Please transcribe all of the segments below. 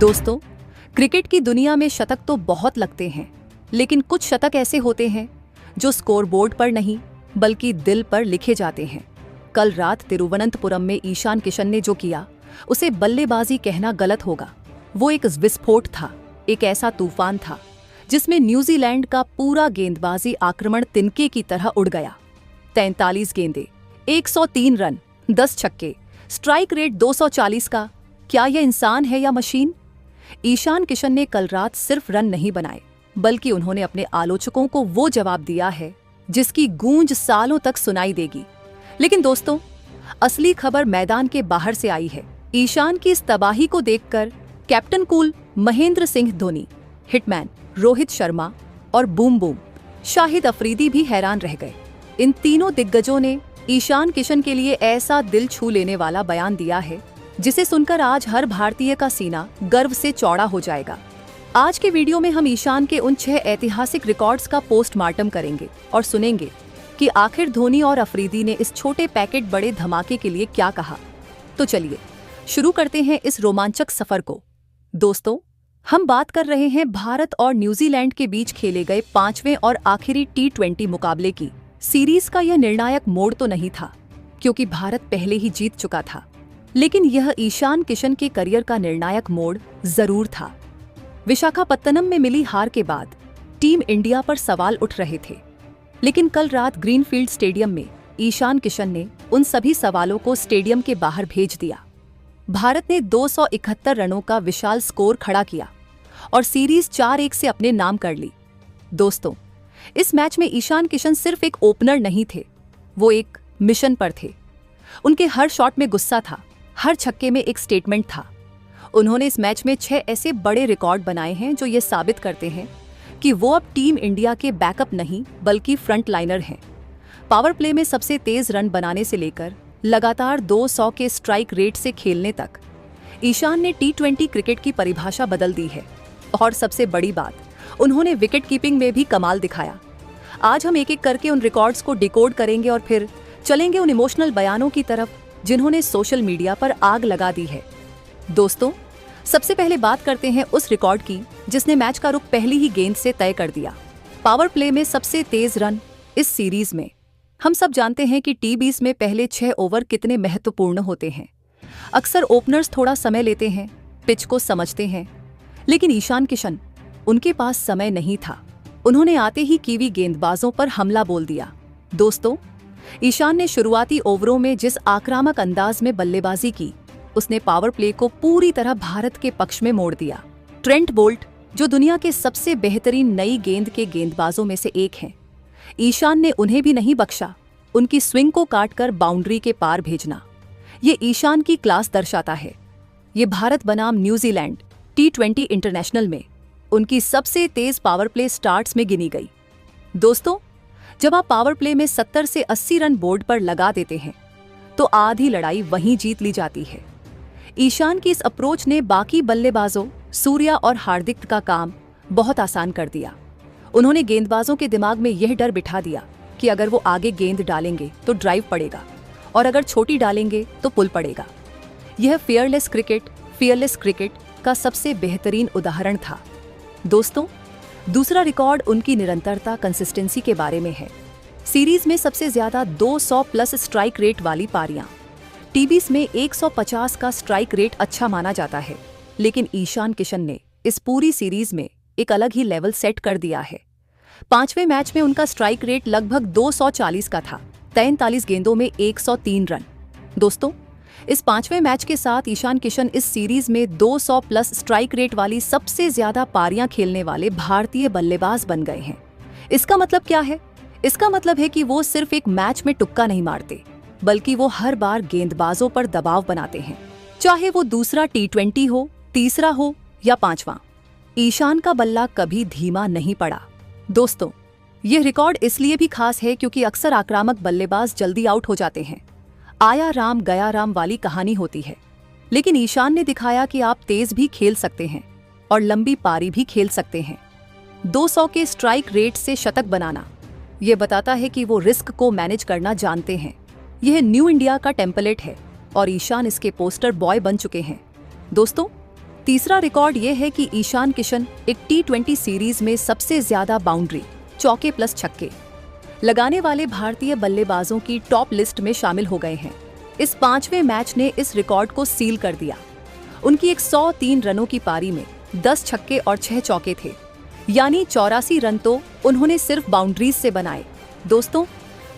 दोस्तों, क्रिकेट की दुनिया में शतक तो बहुत लगते हैं, लेकिन कुछ शतक ऐसे होते हैं जो स्कोरबोर्ड पर नहीं बल्कि दिल पर लिखे जाते हैं। कल रात तिरुवनंतपुरम में ईशान किशन ने जो किया उसे बल्लेबाजी कहना गलत होगा। वो एक विस्फोट था, एक ऐसा तूफान था जिसमें न्यूजीलैंड का पूरा गेंदबाजी आक्रमण तिनके की तरह उड़ गया। 43 गेंदें, 103 रन, 10 छक्के, स्ट्राइक रेट 240 का। क्या यह इंसान है या मशीन? ईशान किशन ने कल रात सिर्फ रन नहीं बनाए, बल्कि उन्होंने अपने आलोचकों को वो जवाब दिया है जिसकी गूंज सालों तक सुनाई देगी। लेकिन दोस्तों, असली खबर मैदान के बाहर से आई है। ईशान की इस तबाही को देखकर captain cool Mahendra Singh Dhoni, hitman Rohit Sharma और बूम बूम शाहिद अफरीदी भी हैरान रह गए। इन तीनों दिग्गजों ने ईशान किशन के लिए ऐसा दिल छू लेने वाला बयान दिया है जिसे सुनकर आज हर भारतीय का सीना गर्व से चौड़ा हो जाएगा। आज के वीडियो में हम ईशान के उन 6 ऐतिहासिक रिकॉर्ड्स का पोस्टमार्टम करेंगे और सुनेंगे कि आखिर धोनी और अफरीदी ने इस छोटे पैकेट बड़े धमाके के लिए क्या कहा। तो चलिए शुरू करते हैं इस रोमांचक सफर को। दोस्तों, हम बात कर रहे हैं भारत और न्यूजीलैंड के बीच खेले गए 5वें और आखिरी T20 मुकाबले की। सीरीज का यह निर्णायक मोड़ तो नहीं था, क्योंकि भारत पहले ही जीत चुका था, लेकिन यह ईशान किशन के करियर का निर्णायक मोड़ जरूर था। विशाखापत्तनम में मिली हार के बाद टीम इंडिया पर सवाल उठ रहे थे, लेकिन कल रात ग्रीनफील्ड स्टेडियम में ईशान किशन ने उन सभी सवालों को स्टेडियम के बाहर भेज दिया। भारत ने 271 रनों का विशाल स्कोर खड़ा किया और सीरीज 4-1 से अपने नाम कर ली। दोस्तों, इस मैच में ईशान किशन सिर्फ एक ओपनर नहीं थे, वो एक मिशन पर थे। उनके हर शॉट में गुस्सा था, हर छक्के में एक स्टेटमेंट था। उन्होंने इस मैच में 6 ऐसे बड़े रिकॉर्ड बनाए हैं जो ये साबित करते हैं कि वो अब टीम इंडिया के बैकअप नहीं बल्कि फ्रंट लाइनर हैं। पावर प्ले में सबसे तेज रन बनाने से लेकर लगातार 200 के स्ट्राइक रेट से खेलने तक ईशान ने T20 क्रिकेट की परिभाषा बदल दी है। और सबसे बड़ी बात, उन्होंने विकेट कीपिंग में भी कमाल दिखाया। आज हम एक एक करके उन रिकॉर्ड्स को डिकोड करेंगे और फिर चलेंगे उन इमोशनल बयानों की तरफ जिन्होंने सोशल मीडिया पर आग लगा दी है। दोस्तों, सबसे पहले बात करते हैं उस रिकॉर्ड की जिसने मैच का रुख पहली ही गेंद से तय कर दिया। पावर प्ले में सबसे तेज रन इस सीरीज में। हम सब जानते हैं कि T20 में पहले 6 ओवर कितने महत्वपूर्ण होते हैं। अक्सर ओपनर्स थोड़ा समय लेते हैं, पिच को समझते हैं, लेकिन ईशान किशन, उनके पास समय नहीं था। उन्होंने आते ही कीवी गेंदबाजों पर हमला बोल दिया। दोस्तों, ईशान ने शुरुआती ओवरों में जिस आक्रामक अंदाज में बल्लेबाजी की, उसने पावर प्ले को पूरी तरह भारत के पक्ष में मोड़ दिया। ट्रेंट बोल्ट, जो दुनिया के सबसे बेहतरीन नई गेंद के गेंदबाजों में से एक हैं, ईशान ने उन्हें भी नहीं बख्शा। उनकी स्विंग को काटकर बाउंड्री के पार भेजना, ये ईशान की क्लास दर्शाता है। ये भारत बनाम न्यूजीलैंड T20 इंटरनेशनल में उनकी सबसे तेज पावर प्ले स्टार्ट्स में गिनी गई। दोस्तों, जब आप पावर प्ले में 70 से 80 रन बोर्ड पर लगा देते हैं तो आधी लड़ाई वहीं जीत ली जाती है। ईशान की इस अप्रोच ने बाकी बल्लेबाजों सूर्या और हार्दिक का काम बहुत आसान कर दिया। उन्होंने गेंदबाजों के दिमाग में यह डर बिठा दिया कि अगर वो आगे गेंद डालेंगे तो ड्राइव पड़ेगा और अगर छोटी डालेंगे तो पुल पड़ेगा। यह फियरलेस क्रिकेट का सबसे बेहतरीन उदाहरण था। दोस्तों, दूसरा रिकॉर्ड उनकी निरंतरता, कंसिस्टेंसी के बारे में है। सीरीज में सबसे ज्यादा 200 प्लस स्ट्राइक रेट वाली पारियां। T20 में 150 का स्ट्राइक रेट अच्छा माना जाता है, लेकिन ईशान किशन ने इस पूरी सीरीज में एक अलग ही लेवल सेट कर दिया है। 5वें मैच में उनका स्ट्राइक रेट लगभग 240 का था, 43 गेंदों में 103 रन। दोस्तों, इस 5वें मैच के साथ ईशान किशन इस सीरीज में 200 प्लस स्ट्राइक रेट वाली सबसे ज्यादा पारियां खेलने वाले भारतीय बल्लेबाज बन गए हैं। इसका मतलब क्या है? इसका मतलब है कि वो सिर्फ एक मैच में तुक्का नहीं मारते, बल्कि वो हर बार गेंदबाजों पर दबाव बनाते हैं, चाहे वो दूसरा T20 हो, तीसरा हो या 5वां। ईशान का बल्ला कभी धीमा नहीं पड़ा। दोस्तों, यह रिकॉर्ड इसलिए भी खास है क्योंकि अक्सर आक्रामक बल्लेबाज जल्दी आउट हो जाते हैं। आया राम गया राम वाली कहानी होती है, लेकिन ईशान ने दिखाया कि आप तेज भी खेल सकते हैं और लंबी पारी भी खेल सकते हैं। 200 के स्ट्राइक रेट से शतक बनाना, यह बताता है कि वो रिस्क को मैनेज करना जानते हैं। यह न्यू इंडिया का टेम्पलेट है और ईशान इसके पोस्टर बॉय बन चुके हैं। दोस्तों, तीसरा रिकॉर्ड ये है कि ईशान किशन एक T20 सीरीज में सबसे ज्यादा बाउंड्री, चौके प्लस छक्के लगाने वाले भारतीय बल्लेबाजों की टॉप लिस्ट में शामिल हो गए हैं। इस 5वें मैच ने इस रिकॉर्ड को सील कर दिया। उनकी 103 रनों की पारी में 10 छक्के और 6 चौके थे, यानी 84 रन तो उन्होंने सिर्फ बाउंड्रीज से बनाए। दोस्तों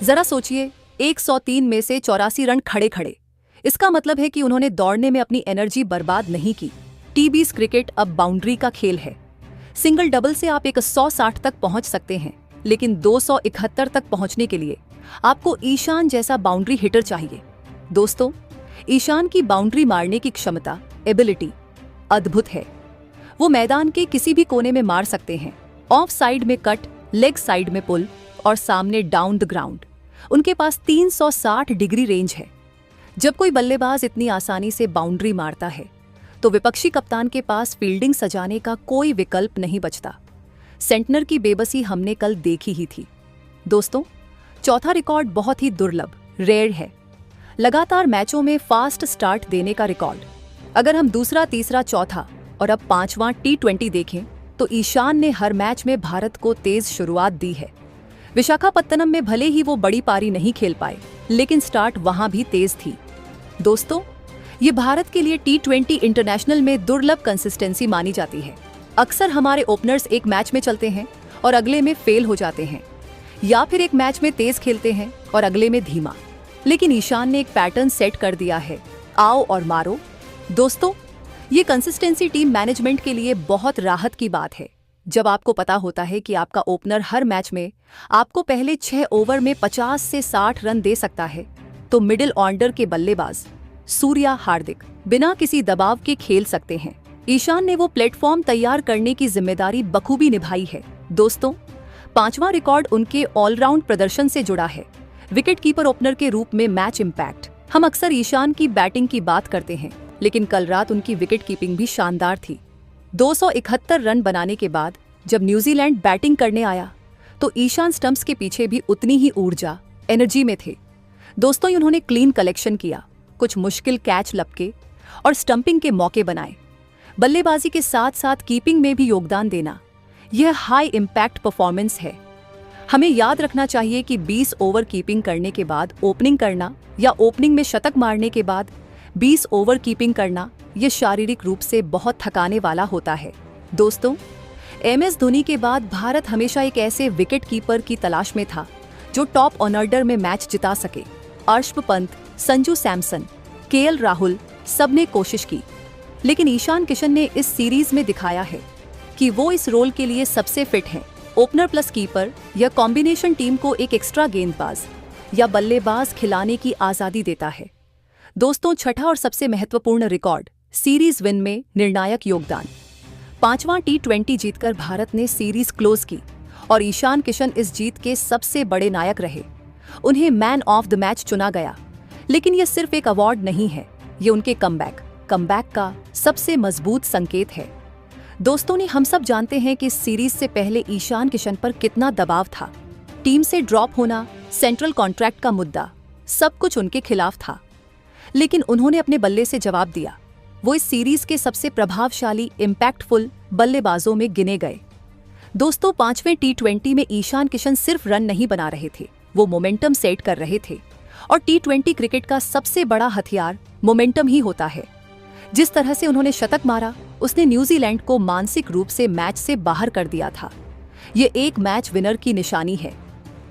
जरा सोचिए, 103 में से 84 रन खड़े खड़े, इसका मतलब है कि उन्होंने दौड़ने में अपनी एनर्जी बर्बाद नहीं की। टी20 क्रिकेट अब बाउंड्री का खेल है। सिंगल डबल से आप 160 तक पहुंच सकते हैं, लेकिन 271 तक पहुंचने के लिए आपको ईशान जैसा बाउंड्री हिटर चाहिए। दोस्तों ईशान की बाउंड्री मारने की क्षमता, एबिलिटी अद्भुत है। वो मैदान के किसी भी कोने में मार सकते हैं। ऑफ साइड में कट, लेग साइड में पुल और सामने डाउन द ग्राउंड। उनके पास 360 डिग्री रेंज है। जब कोई बल्लेबाज इतनी आसानी से बाउंड्री मारता है तो विपक्षी कप्तान के पास फील्डिंग सजाने का कोई विकल्प नहीं बचता। सेंटनर की बेबसी हमने कल देखी ही थी। दोस्तों चौथा रिकॉर्ड बहुत ही दुर्लभ, रेयर है। लगातार मैचों में फास्ट स्टार्ट देने का रिकॉर्ड। अगर हम दूसरा, तीसरा, चौथा और अब 5वां T20 देखें तो ईशान ने हर मैच में भारत को तेज शुरुआत दी है। विशाखापत्तनम में भले ही वो बड़ी पारी नहीं खेल पाए, लेकिन स्टार्ट वहां भी तेज थी। दोस्तों ये भारत के लिए T20 इंटरनेशनल में दुर्लभ कंसिस्टेंसी मानी जाती है। अक्सर हमारे ओपनर्स एक मैच में चलते हैं और अगले में फेल हो जाते हैं, या फिर एक मैच में तेज खेलते हैं और अगले में धीमा। लेकिन ईशान ने एक पैटर्न सेट कर दिया है, आओ और मारो। दोस्तों ये कंसिस्टेंसी टीम मैनेजमेंट के लिए बहुत राहत की बात है। जब आपको पता होता है कि आपका ओपनर हर मैच में आपको पहले 6 ओवर में 50 से 60 रन दे सकता है, तो मिडिल ऑर्डर के बल्लेबाज सूर्या, हार्दिक बिना किसी दबाव के खेल सकते हैं। ईशान ने वो प्लेटफॉर्म तैयार करने की जिम्मेदारी बखूबी निभाई है। दोस्तों 5वां रिकॉर्ड उनके ऑलराउंड प्रदर्शन से जुड़ा है। विकेट कीपर ओपनर के रूप में मैच इंपैक्ट। हम अक्सर ईशान की बैटिंग की बात करते हैं, लेकिन कल रात उनकी विकेट कीपिंग भी शानदार थी। 271 रन बनाने के बाद जब न्यूजीलैंड बैटिंग करने आया तो ईशान स्टंप्स के पीछे भी उतनी ही ऊर्जा, एनर्जी में थे। दोस्तों उन्होंने क्लीन कलेक्शन किया, कुछ मुश्किल कैच लपके और स्टंपिंग के मौके बनाए। बल्लेबाजी के साथ साथ कीपिंग में भी योगदान देना, यह हाई इम्पैक्ट परफॉर्मेंस है। हमें याद रखना चाहिए कि 20 ओवर कीपिंग करने के बाद ओपनिंग करना या ओपनिंग में शतक मारने के बाद 20 ओवर कीपिंग करना, यह शारीरिक रूप से बहुत थकाने वाला होता है। दोस्तों MS धोनी के बाद भारत हमेशा एक ऐसे विकेट कीपर की तलाश में था जो टॉप ऑर्डर में मैच जिता सके। अर्शदीप पंत, संजू सैमसन, KL राहुल सबने कोशिश की, लेकिन ईशान किशन ने इस सीरीज में दिखाया है कि वो इस रोल के लिए सबसे फिट हैं। ओपनर प्लस कीपर या कॉम्बिनेशन टीम को एक एक्स्ट्रा गेंदबाज या बल्लेबाज खिलाने की आज़ादी देता है। दोस्तों छठा और सबसे महत्वपूर्ण रिकॉर्ड, सीरीज विन में निर्णायक योगदान। 5वां T20 जीतकर भारत ने सीरीज क्लोज की और ईशान किशन इस जीत के सबसे बड़े नायक रहे। उन्हें मैन ऑफ द मैच चुना गया, लेकिन यह सिर्फ एक अवार्ड नहीं है, ये उनके कमबैक का सबसे मजबूत संकेत है। दोस्तों हम सब जानते हैं कि इस सीरीज से पहले ईशान किशन पर कितना दबाव था। टीम से ड्रॉप होना, सेंट्रल कॉन्ट्रैक्ट का मुद्दा, सब कुछ उनके खिलाफ था, लेकिन उन्होंने अपने बल्ले से जवाब दिया। वो इस सीरीज के सबसे प्रभावशाली, इम्पैक्टफुल बल्लेबाजों में गिने गए। दोस्तों 5वें T20 में ईशान किशन सिर्फ रन नहीं बना रहे थे, वो मोमेंटम सेट कर रहे थे। और T20 क्रिकेट का सबसे बड़ा हथियार मोमेंटम ही होता है। जिस तरह से उन्होंने शतक मारा, उसने न्यूजीलैंड को मानसिक रूप से मैच से बाहर कर दिया था। ये एक मैच विनर की निशानी है।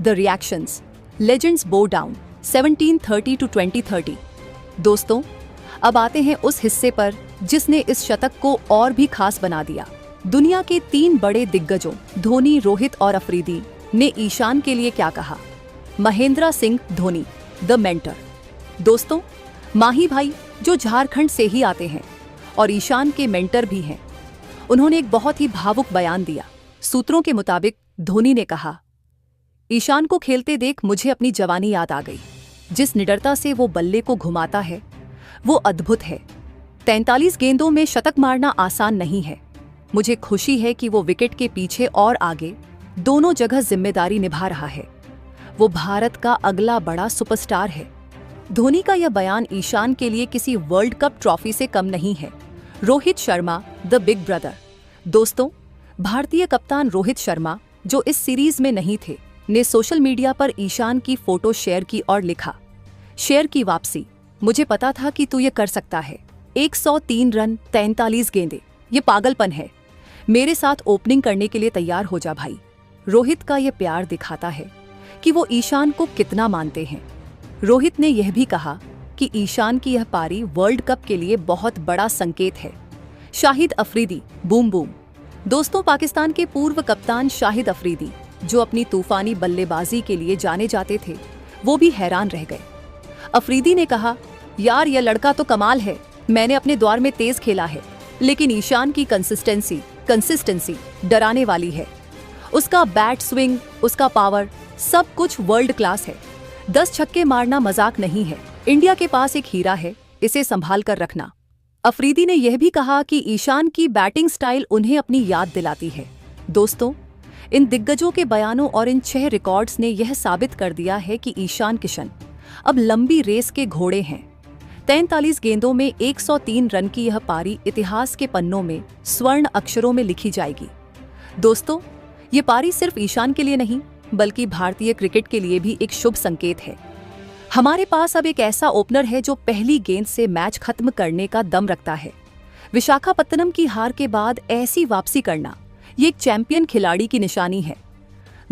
द रिएक्शंस, लेजेंड्स बो डाउन 1730 to 2030। दोस्तों अब आते हैं उस हिस्से पर जिसने इस शतक को और भी खास बना दिया। दुनिया के 3 बड़े दिग्गजों धोनी, रोहित और अफरीदी ने ईशान के लिए क्या कहा। Mahendra Singh Dhoni, the mentor. दोस्तों माही भाई जो झारखंड से ही आते हैं और ईशान के मेंटर भी हैं, उन्होंने एक बहुत ही भावुक बयान दिया। सूत्रों के मुताबिक धोनी ने कहा, ईशान को खेलते देख मुझे अपनी जवानी याद आ गई। जिस निडरता से वो बल्ले को घुमाता है वो अद्भुत है। 43 गेंदों में शतक मारना आसान नहीं है। मुझे खुशी है कि वो विकेट के पीछे और आगे दोनों जगह जिम्मेदारी निभा रहा है। वो भारत का अगला बड़ा सुपरस्टार है। धोनी का यह बयान ईशान के लिए किसी वर्ल्ड कप ट्रॉफी से कम नहीं है। Rohit Sharma the big brother. दोस्तों, भारतीय कप्तान रोहित शर्मा, जो इस सीरीज में नहीं थे, ने सोशल मीडिया पर ईशान की फोटो शेयर की और लिखा, शेयर की वापसी, मुझे पता था कि तू ये कर सकता है। 103 रन, 43 गेंदें, ये पागलपन है। मेरे साथ ओपनिंग करने के लिए तैयार हो जा भाई। रोहित का ये प्यार दिखाता है कि वो ईशान को कितना मानते हैं। रोहित ने यह भी कहा कि ईशान की यह पारी वर्ल्ड कप के लिए बहुत बड़ा संकेत है। Shahid Afridi, boom boom. दोस्तों, पाकिस्तान के पूर्व कप्तान शाहिद अफरीदी, जो अपनी तूफानी बल्लेबाजी के लिए जाने जाते थे, वो भी हैरान रह गए। अफरीदी ने कहा, यार यह लड़का तो कमाल है, मैंने अपने द्वार में तेज खेला है, लेकिन ईशान की कंसिस्टेंसी डराने वाली है। उसका बैट स्विंग, उसका पावर, सब कुछ वर्ल्ड क्लास है। 10 छक्के मारना मजाक नहीं है। इंडिया के पास एक हीरा है, इसे संभाल कर रखना। अफरीदी ने यह भी कहा कि ईशान की बैटिंग स्टाइल उन्हें अपनी याद दिलाती है। दोस्तों, इन दिग्गजों के बयानों और इन 6 रिकॉर्ड्स ने यह साबित कर दिया है कि ईशान किशन अब लंबी रेस के घोड़े हैं। 43 गेंदों में 103 रन की यह पारी इतिहास के पन्नों में स्वर्ण अक्षरों में लिखी जाएगी। दोस्तों, ये पारी सिर्फ ईशान के लिए नहीं, बल्कि भारतीय क्रिकेट के लिए भी एक शुभ संकेत है। हमारे पास अब एक ऐसा ओपनर है जो पहली गेंद से मैच खत्म करने का दम रखता है। विशाखापत्तनम की हार के बाद ऐसी वापसी करना, ये एक चैंपियन खिलाड़ी की निशानी है।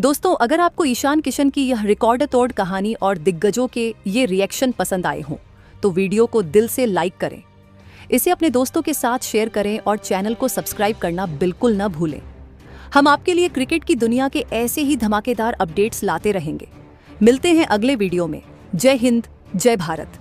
दोस्तों, अगर आपको ईशान किशन की यह रिकॉर्ड तोड़ कहानी और दिग्गजों के ये रिएक्शन पसंद आए हों, तो वीडियो को दिल से लाइक करें, इसे अपने दोस्तों के साथ शेयर करें और चैनल को सब्सक्राइब करना बिल्कुल न भूलें। हम आपके लिए क्रिकेट की दुनिया के ऐसे ही धमाकेदार अपडेट्स लाते रहेंगे। मिलते हैं अगले वीडियो में। जय हिंद, जय भारत।